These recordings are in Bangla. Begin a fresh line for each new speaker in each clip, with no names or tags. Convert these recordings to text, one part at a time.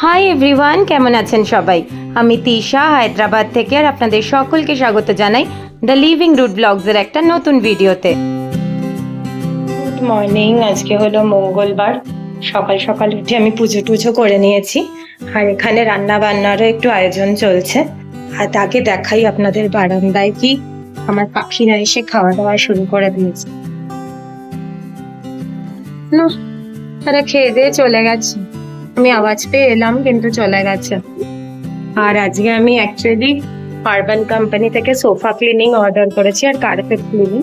হাই এভরিওয়ান, কেমন আছেন সবাই? আমি তিশা হায়দ্রাবাদ থেকে আর আপনাদের সকলকে স্বাগত জানাই দ্য লিভিং রুট ব্লগসের একটা নতুন ভিডিওতে। Good morning. আজকে হলো মঙ্গলবার। সকাল সকাল উঠে আমি পুজো টুজো করে নিয়েছি আর এখানে রান্না বান্নারও একটু আয়োজন চলছে। আর তাকে দেখাই আপনাদের বারান্দায় কি আমার পাখিরা এসে খাওয়া দাওয়া শুরু করে দিয়েছে। না, তারা খেয়ে দিয়ে চলে গেছে। আমি আওয়াজ পেয়ে এলাম কিন্তু চলে গেছে। আর আজকে আমি অ্যাকচুয়ালি আরবান কোম্পানি থেকে সোফা ক্লিনিং অর্ডার করেছি আর কার্পেট ক্লিনিং।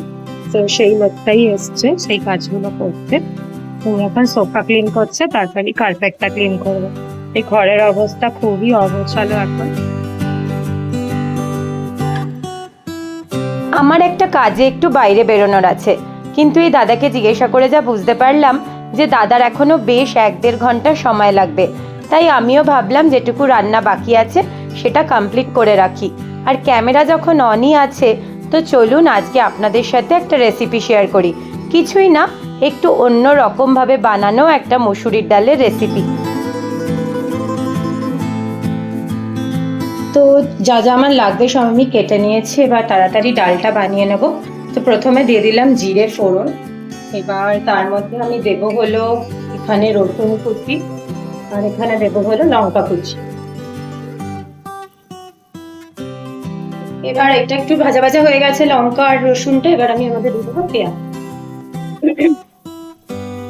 তো সেই লোকটাই এসছে সেই কাজগুলো করতে। এখন সোফা ক্লিন করছে, তারপরে কার্পেটটা ক্লিন করবে। এই ঘরের অবস্থা খুবই অগোছালো এখন। আমার একটা কাজে একটু বাইরে বেরোনোর আছে, কিন্তু এই দাদাকে জিজ্ঞাসা করে যা বুঝতে পারলাম যে দাদার এখনো বেশ 1-1.5 ঘন্টা সময় লাগবে। তাই আমিও ভাবলাম যেটুকু রান্না বাকি আছে সেটা কমপ্লিট করে রাখি। আর ক্যামেরা যখন অনই আছে তো চলুন আজকে আপনাদের সাথে একটা রেসিপি শেয়ার করি। কিছুই না, একটু অন্য রকমভাবে বানানো একটা মসুরির ডালের রেসিপি। তো যা যা আমার লাগবে সব আমি কেটে নিয়েছি, এবার তাড়াতাড়ি ডালটা বানিয়ে নেব। তো প্রথমে দিয়ে দিলাম জিরে ফোড়ন। এবার তার মধ্যে আমি দেবো হলো এখানে রসুন কুচি আর এখানে দেবো হলো লঙ্কা কুচি। এবার এটা একটু ভাজা ভাজা হয়ে গেছে লঙ্কা আর রসুনটা, এবার আমি এর মধ্যে দিয়ে দেবো পেঁয়াজ।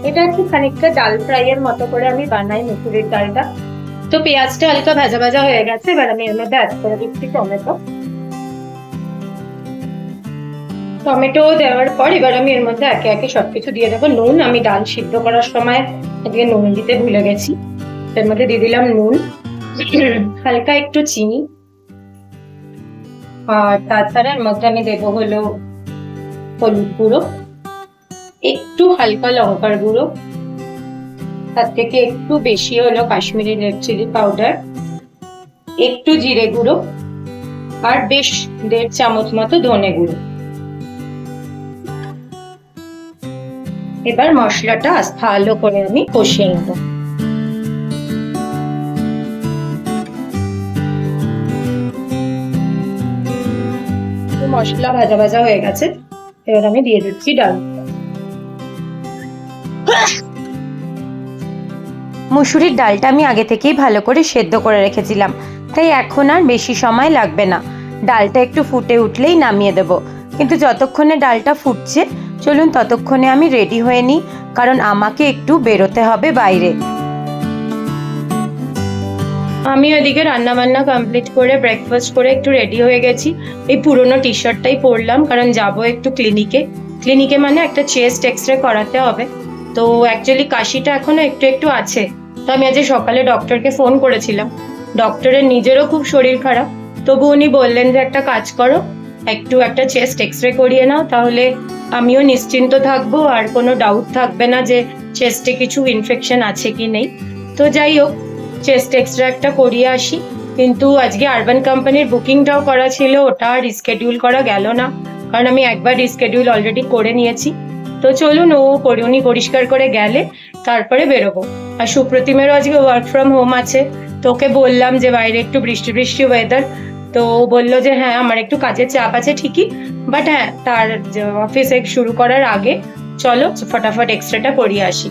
এটা একটু খানিকটা ডাল ফ্রাইয়ের মতো করে আমি বানাই মুসুরির ডালটা। তো পেঁয়াজটা হালকা ভাজা ভাজা হয়ে গেছে, এবার আমি এর মধ্যে অ্যাড করে দিচ্ছি টমেটো। টমেটো দেওয়ার পর এবার আমি এর মধ্যে একে একে সবকিছু দিয়ে দেবো। নুন, আমি ডাল সিদ্ধ করার সময় এদিকে নুন দিতে ভুলে গেছি। এর মধ্যে দিয়ে দিলাম নুন, হালকা একটু চিনি, আর তাছাড়া এর মধ্যে আমি দেবো হলো হলুদ গুঁড়ো, একটু হালকা লঙ্কার গুঁড়ো, তার থেকে একটু বেশি হলো কাশ্মীরি রেড চিলি পাউডার, একটু জিরে গুঁড়ো আর বেশ 1.5 চামচ মতো ধনে গুঁড়ো। এবার মশলাটা ভালো করে আমি কষিয়ে নেব। মশলা ভাজা ভাজা হয়ে গেছে, এবার আমি দিয়ে দিচ্ছি ডাল। মুসুরির ডালটা আমি আগে থেকেই ভালো করে সেদ্ধ করে রেখেছিলাম, তাই এখন আর বেশি সময় লাগবে না। ডালটা একটু ফুটে উঠলেই নামিয়ে দেব। কিন্তু যতক্ষণে ডালটা ফুটছে চলুন ততক্ষণে আমি রেডি হয়ে নিই, কারণ আমাকে একটু বেরোতে হবে বাইরে। আমি ওইদিকে রান্না বান্না কমপ্লিট করে ব্রেকফাস্ট করে একটু রেডি হয়ে গেছি। এই পুরোনো টি শার্টটাই পরলাম, কারণ যাব একটু ক্লিনিকে মানে একটা চেস্ট এক্সরে করাতে হবে। তো অ্যাকচুয়ালি কাশিটা এখনো একটু একটু আছে। তো আমি আজ সকালে ডক্টরকে ফোন করেছিলাম। ডক্টরের নিজেরও খুব শরীর খারাপ, তবু উনি বললেন যে একটা কাজ করো, একটা চেস্ট এক্সরে করিয়ে নাও, তাহলে আমিও নিশ্চিন্ত থাকবো আর কোনো ডাউট থাকবে না যে চেস্টে কিছু ইনফেকশন আছে কি নেই। তো যাই হোক, চেস্ট এক্সরে একটা করিয়ে আসি। কিন্তু আজকে আরবান কোম্পানির বুকিংটাও করা ছিল, ওটা রিস্কেডিউল করা গেল না, কারণ আমি একবার রিস্কেডিউল অলরেডি করে নিয়েছি। তো চলুন উনি পরিষ্কার করে গেলে তারপরে বেরোবো। আর সুপ্রতিমেরও আজকে ওয়ার্ক ফ্রম হোম আছে। তোকে বললাম যে বাইরে একটু বৃষ্টি বৃষ্টি ওয়েদার, তো বললো যে হ্যাঁ আমার একটু কাজের চাপ আছে ঠিকই, বাট হ্যাঁ তার অফিসে শুরু করার আগে চলো ফটাফট এক্সরেটা করিয়ে আসি।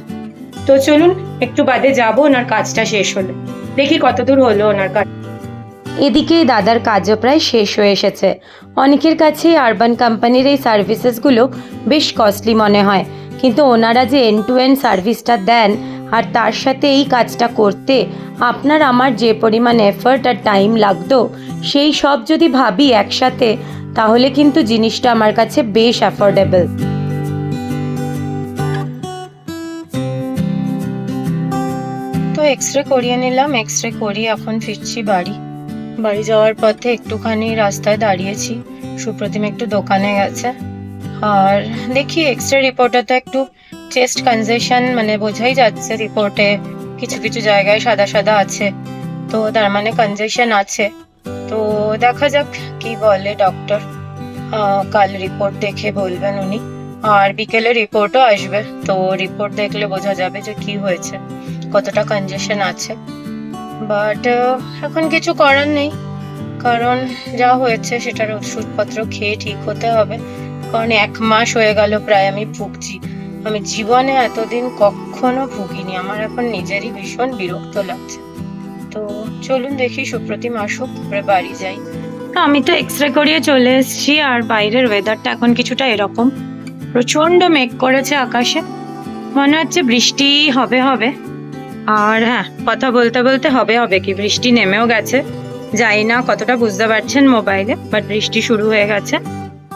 তো চলুন একটু বাদে যাবো, ওনার কাজটা শেষ হলে দেখি কতদূর হলো ওনার কাজ। এদিকে দাদার কাজও প্রায় শেষ হয়ে এসেছে। অনেকের কাছেই আরবান কোম্পানির এই সার্ভিসেসগুলো বেশ কস্টলি মনে হয়, কিন্তু ওনারা যে এন্ড টু এন্ড সার্ভিসটা দেন আর তার সাথে এই কাজটা করতে আপনার আমার যে পরিমাণ এফর্ট আর টাইম লাগতো সেই সব যদি ভাবি একসাথে, তাহলে কিন্তু জিনিসটা আমার কাছে বেশ অ্যাফোর্ডেবল। তো এক্সরে করিয়ে নিলাম, এক্সরে করিয়ে এখন ফিরছি বাড়ি যাওয়ার পথে একটুখানি রাস্তায় দাঁড়িয়েছি। সুপ্রতিম একটু দোকানে গেছে, আর দেখি এক্সরে রিপোর্টে তো একটু চেস্ট কনজেশন মানে বোঝাই যাচ্ছে, রিপোর্টে কিছু কিছু জায়গায় সাদা সাদা আছে, তো তার মানে কনজেশন আছে। তো দেখা যাক কি বলে ডক্টর। কাল রিপোর্ট দেখে বলবেন উনি, আর বিকেলে রিপোর্টও আসবে। তো রিপোর্ট দেখলে বোঝা যাবে যে কি হয়েছে, কতটা কনজেশন আছে। বাট এখন কিছু করার নেই, কারণ যা হয়েছে সেটার ওষুধপত্র খেয়ে ঠিক হতে হবে। কারণ 1 মাস হয়ে গেল প্রায় আমি ভুগছি। আমি জীবনে এতদিন কখনো ভুগিনি। আমার এখন নিজেরই ভীষণ বিরক্ত লাগছে। তো চলুন দেখি সুপ্রতিম আসুক, তারপরে বাড়ি যাই। আমি তো এক্সরে করিয়ে চলে এসেছি, আর বাইরের ওয়েদারটা এখন কিছুটা এরকম, প্রচন্ড মেঘ করেছে আকাশে, মনে হচ্ছে বৃষ্টি হবে হবে। আর হ্যাঁ, কথা বলতে বলতে হবে হবে কি বৃষ্টি নেমেও গেছে, জানি না কতটা বুঝতে পারছেন মোবাইলে, বাট বৃষ্টি শুরু হয়ে গেছে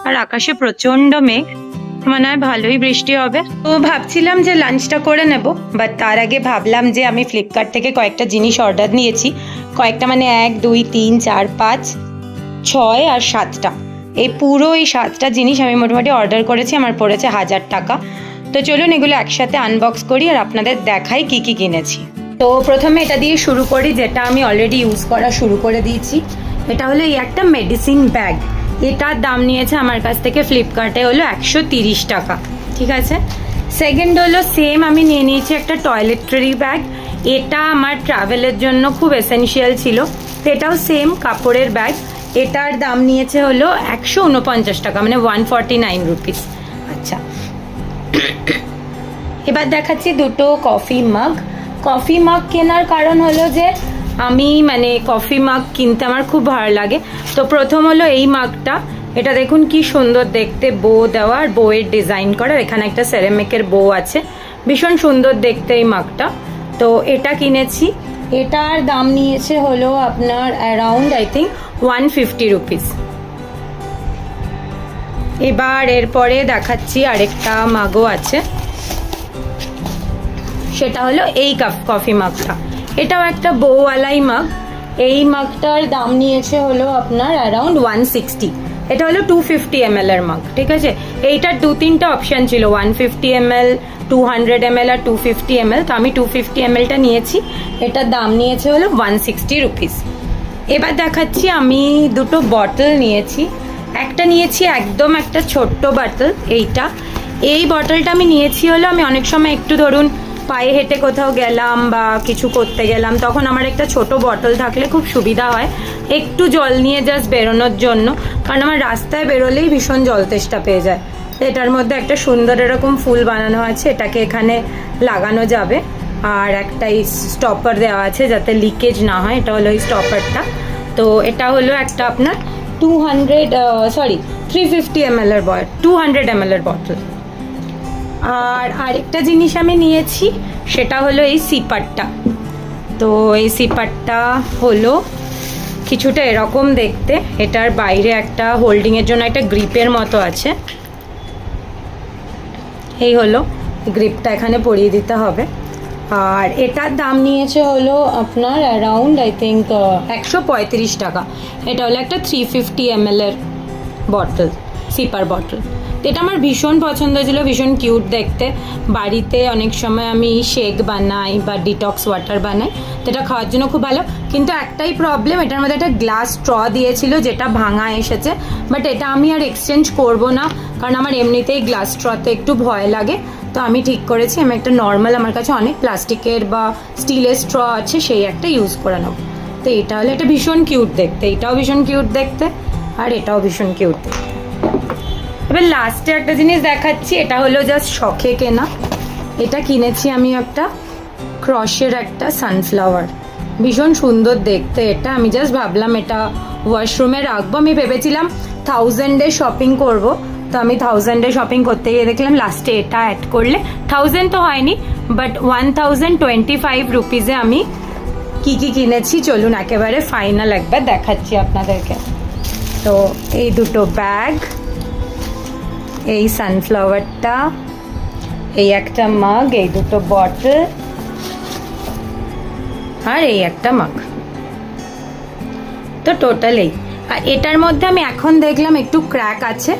আর আকাশে প্রচন্ড মেঘ, মনে হয় ভালোই বৃষ্টি হবে। তো ভাবছিলাম যে লাঞ্চটা করে নেব, বাট তার আগে ভাবলাম যে আমি ফ্লিপকার্ট থেকে কয়েকটা জিনিস অর্ডার নিয়েছি, কয়েকটা মানে 1 2 3 4 5 6 আর 7টা, এই পুরো এই 7টা জিনিস আমি মোটামুটি অর্ডার করেছি, আমার পড়েছে 1000 টাকা। তো চলুন এগুলো একসাথে আনবক্স করি আর আপনাদের দেখাই কি কি কিনেছি। তো প্রথমে এটা দিয়ে শুরু করি, যেটা আমি অলরেডি ইউজ করা শুরু করে দিয়েছি। এটা হলো এই একটা মেডিসিন ব্যাগ, এটার দাম নিয়েছে আমার কাছ থেকে ফ্লিপকার্টে হলো 130 টাকা, ঠিক আছে। সেকেন্ড হলো সেম আমি নিয়ে নিয়েছি একটা টয়লেট্রি ব্যাগ, এটা আমার ট্রাভেলের জন্য খুব এসেনশিয়াল ছিল। তো এটাও সেম কাপড়ের ব্যাগ, এটার দাম নিয়েছে হলো 149 টাকা, মানে 149 রুপিস। আচ্ছা, এবার দেখাচ্ছি দুটো কফি মাগ। কফি মাগ কেনার কারণ হলো যে আমি মানে কফি মাগ কিনতে আমার খুব ভালো লাগে। তো প্রথম হলো এই মাগটা, এটা দেখুন কি সুন্দর দেখতে, বো দেওয়া আর বউয়ের ডিজাইন করা, এখানে একটা সেরামিকের বউ আছে, ভীষণ সুন্দর দেখতে এই মাগটা। তো এটা কিনেছি, এটার দাম নিয়েছে হলো আপনার অ্যারাউন্ড আই থিঙ্ক 150 রুপিস। এবার এরপরে দেখাচ্ছি আরেকটা মাগও আছে, সেটা হলো এই কফি মাগটা, এটাও একটা বউওয়ালাই মাগ। এই মাগটার দাম নিয়েছে হলো আপনার অ্যারাউন্ড 160, এটা হলো 250 ml এর মাগ, ঠিক আছে। এইটার 2-3টা অপশান ছিল, 150 ml, 200 ml আর 250 ml, তো আমি 250 mlটা নিয়েছি, এটার দাম নিয়েছে হলো 160 রুপিস। এবার দেখাচ্ছি আমি দুটো বটল নিয়েছি, একটা নিয়েছি একদম একটা ছোট্ট বটল, এই বটলটা আমি নিয়েছি হলো আমি অনেক সময় একটু ধরুন পায়ে হেঁটে কোথাও গেলাম বা কিছু করতে গেলাম, তখন আমার একটা ছোট বটল থাকলে খুব সুবিধা হয় একটু জল নিয়ে জাস্ট বেরোনোর জন্য, কারণ আমার রাস্তায় বেরোলেই ভীষণ জল তেষ্টা পেয়ে যায়। এটার মধ্যে একটা সুন্দর এরকম ফুল বানানো আছে, এটাকে এখানে লাগানো যাবে, আর একটা এই স্টপার দেওয়া আছে যাতে লিকেজ না হয়, এটা হলো এই স্টপারটা। তো এটা হলো একটা আপনার 350 ml এর 200 ml এর বটল। আর আরেকটা জিনিস আমি নিয়েছি, সেটা হলো এই সিপারটা। তো এই সিপারটা হলো কিছুটা এরকম দেখতে, এটার বাইরে একটা হোল্ডিংয়ের জন্য একটা গ্রিপের মতো আছে, এই হলো গ্রিপটা এখানে পরিয়ে দিতে হবে। আর এটার দাম নিয়েছে হলো আপনার অ্যারাউন্ড আই থিঙ্ক 135 টাকা। এটা হলো একটা 350 ml এর বটল, সিপার বটল। তো এটা আমার ভীষণ পছন্দ ছিল, ভীষণ কিউট দেখতে, বাড়িতে অনেক সময় আমি শেক বানাই বা ডিটক্স ওয়াটার বানাই, তো এটা খাওয়ার জন্য খুব ভালো। কিন্তু একটাই প্রবলেম, এটার মধ্যে একটা গ্লাস স্ট্র দিয়েছিল যেটা ভাঙা এসেছে, বাট এটা আমি আর এক্সচেঞ্জ করব না, কারণ আমার এমনিতেই গ্লাস স্ট্রতে একটু ভয় লাগে। তো আমি ঠিক করেছি আমি একটা নর্মাল, আমার কাছে অনেক প্লাস্টিকের বা স্টিলের স্ট্র আছে, সেই একটা ইউজ করে নেব। তো এটা হলো, এটা ভীষণ কিউট দেখতে, এটাও ভীষণ কিউট দেখতে, আর এটাও ভীষণ কিউট দেখতে। এবার লাস্টে একটা জিনিস দেখাচ্ছি, এটা হলো জাস্ট শখে কেনা, এটা কিনেছি আমি একটা ক্রশের একটা সানফ্লাওয়ার, ভীষণ সুন্দর দেখতে এটা। আমি জাস্ট ভাবলাম এটা ওয়াশরুমে রাখবো, আমি ভেবেছিলাম 1000-এ শপিং করব, তো আমি 1000-এ শপিং করতে গিয়ে দেখলাম লাস্টে এটা অ্যাড করলে 1000 তো হয়নি, বাট 1025 রুপিসে আমি কি কি কিনেছি চলুন একেবারে ফাইনাল একবার দেখাচ্ছি আপনাদেরকে। তো এই দুটো ব্যাগ, এই সানফ্লাওয়ারটা, এই একটা মাগ, এই দুটো বটল, আর এই একটা মাগ, তো টোটাল এই। আর এটার মধ্যে আমি এখন দেখলাম একটু ক্র্যাক আছে,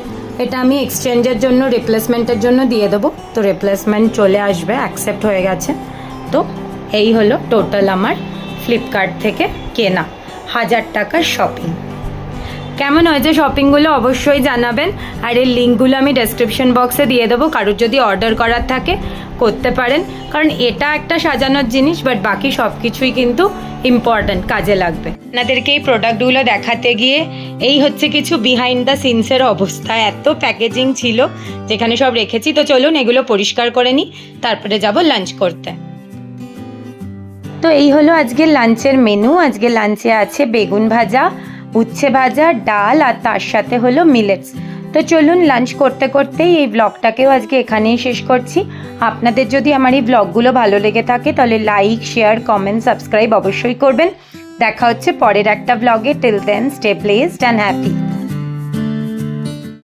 এটা আমি এক্সচেঞ্জের জন্য রিপ্লেসমেন্টের জন্য দিয়ে দেবো, তো রিপ্লেসমেন্ট চলে আসবে, অ্যাকসেপ্ট হয়ে গেছে। তো এই হলো টোটাল আমার ফ্লিপকার্ট থেকে কেনা 1000 টাকার শপিং। কেমন হয়েছে শপিংগুলো অবশ্যই জানাবেন, আর এর লিঙ্কগুলো আমি ডেসক্রিপশন বক্সে দিয়ে দেবো, কারোর যদি অর্ডার করার থাকে করতে পারেন, কারণ এটা একটা সাজানোর জিনিস, বাট বাকি সব কিছুই কিন্তু ইম্পর্ট্যান্ট, কাজে লাগবে। আপনাদেরকে এই প্রোডাক্টগুলো দেখাতে গিয়ে এই হচ্ছে কিছু বিহাইন্ড দ্য সিনসের অবস্থা। এত প্যাকেজিং ছিল যেখানে সব রেখেছি। তো চলুন এগুলো পরিষ্কার করে নিই, তারপরে যাব লাঞ্চ করতে। তো এই হলো আজকের লাঞ্চের মেনু। আজকে লাঞ্চে আছে বেগুন ভাজা, উচ্ছে ভাজা, ডাল, আর তার সাথে হলো মিলেটস। তো চলুন লাঞ্চ করতে করতেই এই ব্লগটাকেও আজকে এখানেই শেষ করছি। আপনাদের যদি আমার এই ব্লগগুলো ভালো লেগে থাকে তাহলে লাইক, শেয়ার, কমেন্ট, সাবস্ক্রাইব অবশ্যই করবেন। দেখা হচ্ছে পরের একটা ব্লগে। Till then stay blessed and happy.